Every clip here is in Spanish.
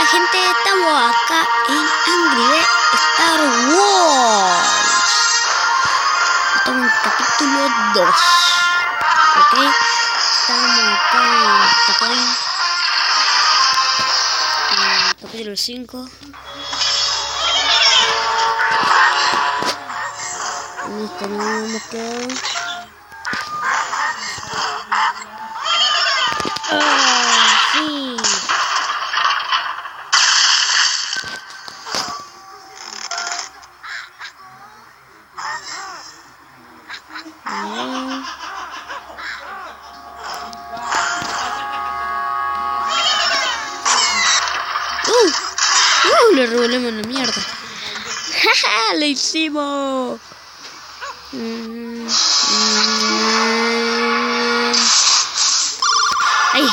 Hola gente, estamos acá en Angry Birds Star Wars. Estamos en capítulo 2. Ok, estamos acá en capítulo 5. Listo, no hemos quedado. Sí. Le revolvemos la mierda. ¡Jaja! ¡Le hicimos! ¡Ay!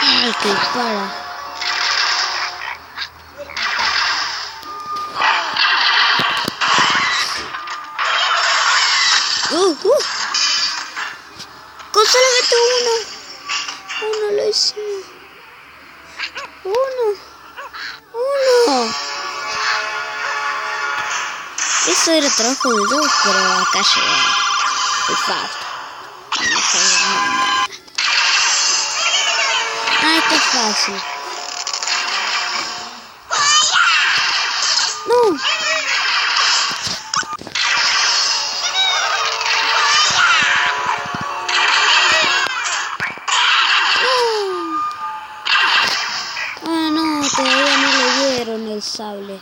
¡Ay, qué dispara! Con solamente uno lo hicimos. Uno. Eso era trabajo de dos, pero acá llega el falta. Esto es fácil. No. No, todavía no le dieron el sable.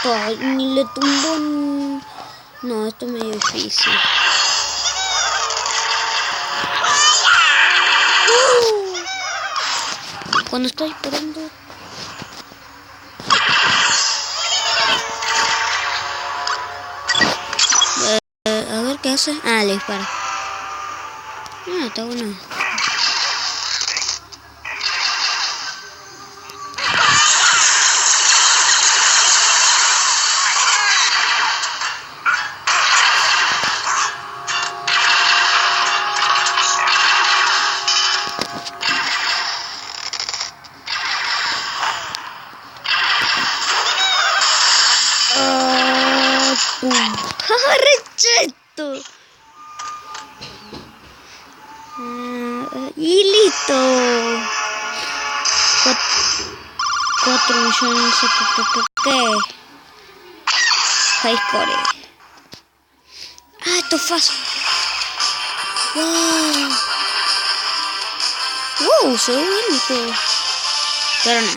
No, ni le tumbó. No, esto es medio difícil. Cuando está disparando. A ver qué hace. Le dispara. Está bueno. ¡Recheto! Y listo. 4 millones. ¿Qué? High score. Esto es fácil. Wow, se ve bien el juego. Pero no.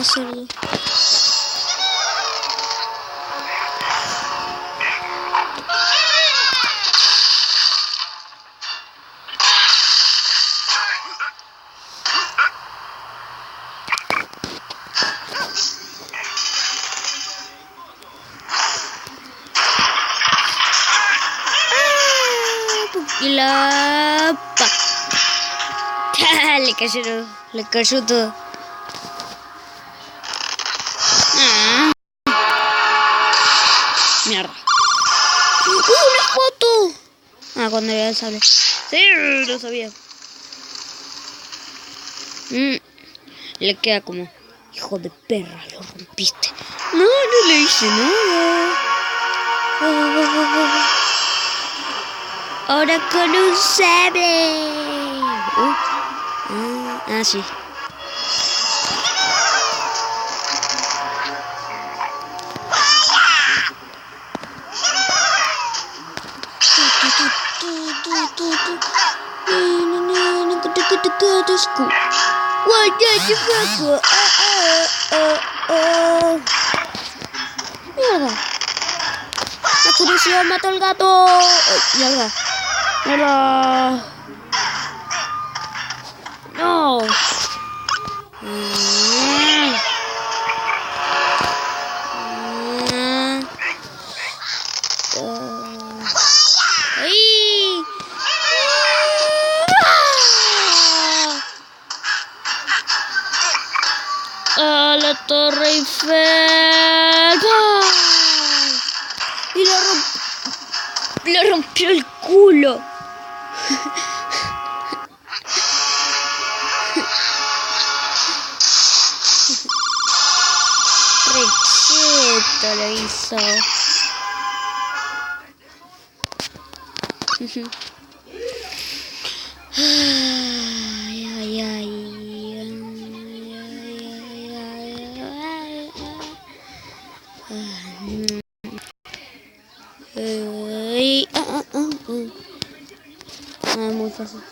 Serio. Y la le cayó todo. Mierda. ¡Una foto! Cuando le da el sable. Sí, lo sabía. Le queda como: hijo de perra, lo rompiste. No le hice nada. Ahora con un sable. Sí. Mierda. La curiosidad mató al gato. Mierda. No. la Torre Eiffel. ¡Pah! Y le rompió el culo. Recheto lo hizo. Ay, ay, ay. Muy fácil.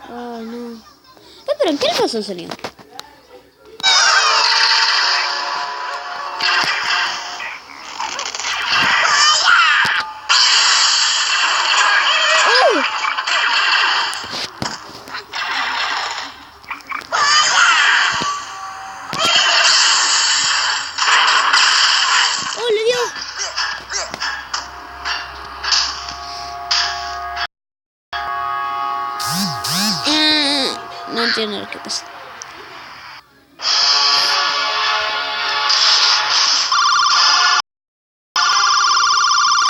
Ay, no. Pero ¿qué le pasó al sonido? No entiendo lo que pasa.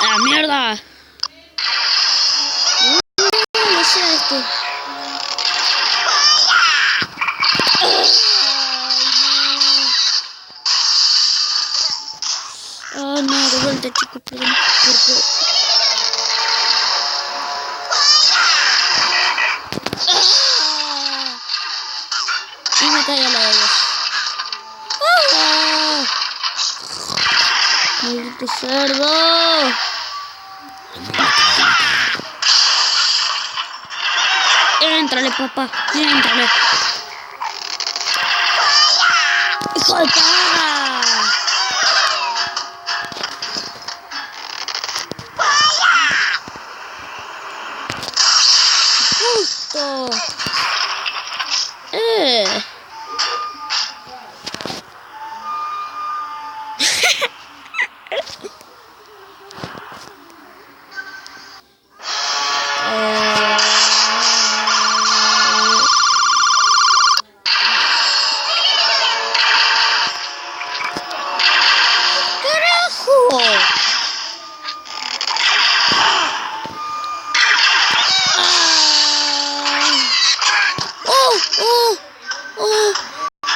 ¡Ah, mierda! No sé esto. Oh, no, de vuelta, chicos, perdón. Porque... Y me cae a la de ellos. ¡Maldito cerdo! Éntrale, papá, éntrale. ¡Hijo de perra! ¡Justo!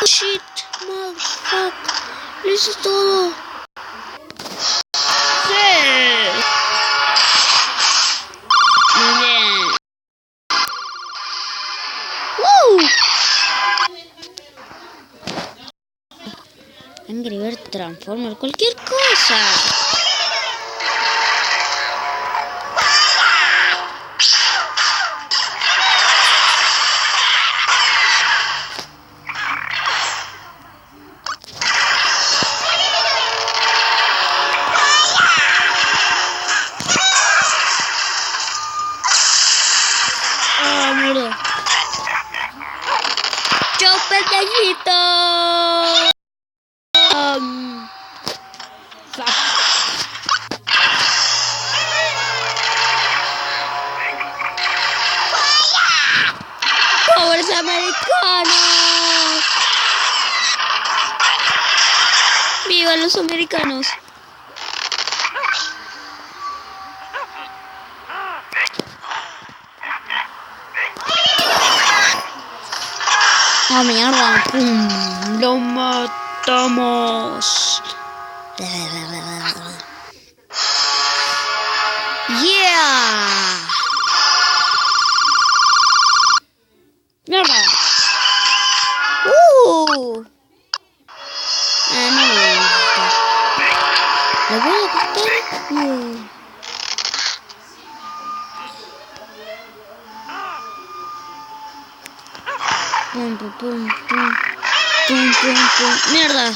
Shit, motherfucker. Lo hice todo. Sí. Muy bien. Angry Bird Transformer, cualquier cosa. ¡Chau, pendejito! ¡Pobres americanos! ¡Viva los americanos! ¡Oh, mierda! ¡Pum! ¡Lo matamos! ¡Yeah! ¡Mierda! No me gusta. ¿Lo voy a cortar? Pum, pum, pum, pum. Pum, pum, pum. ¡Mierda!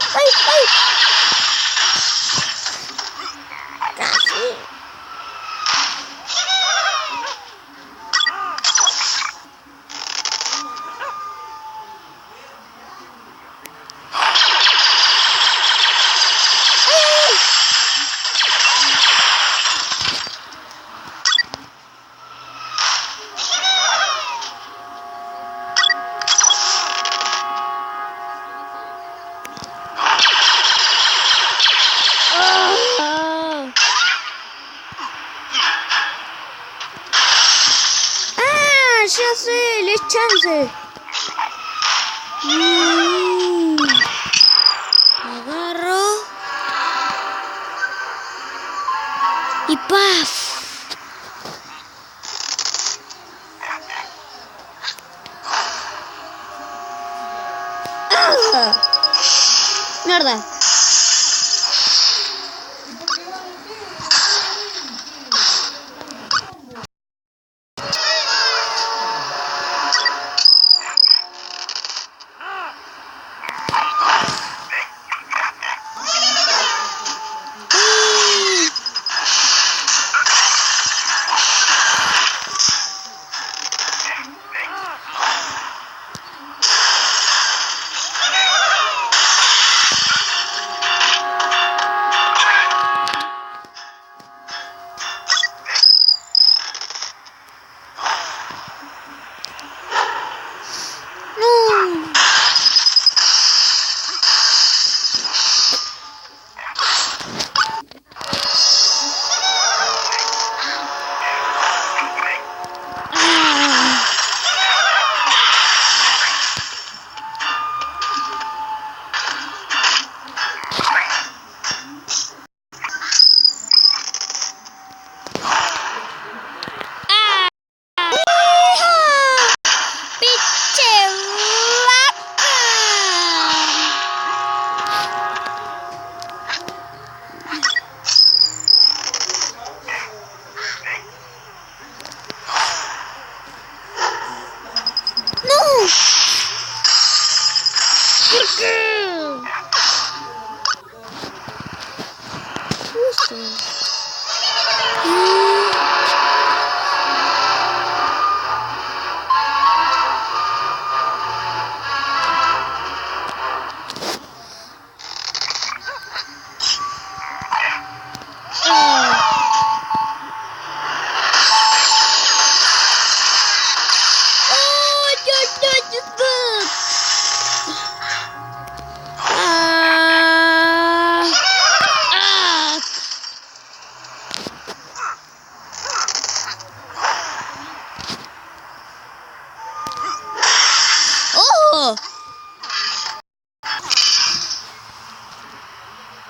ay, ay! Casi. Ya sé, les chance. Agarro. Y ¡paf! ¡Ah! Mierda.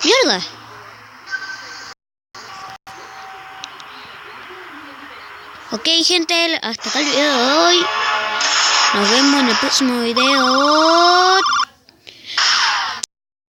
¡Mierda! Ok, gente, hasta acá el video de hoy. Nos vemos en el próximo video.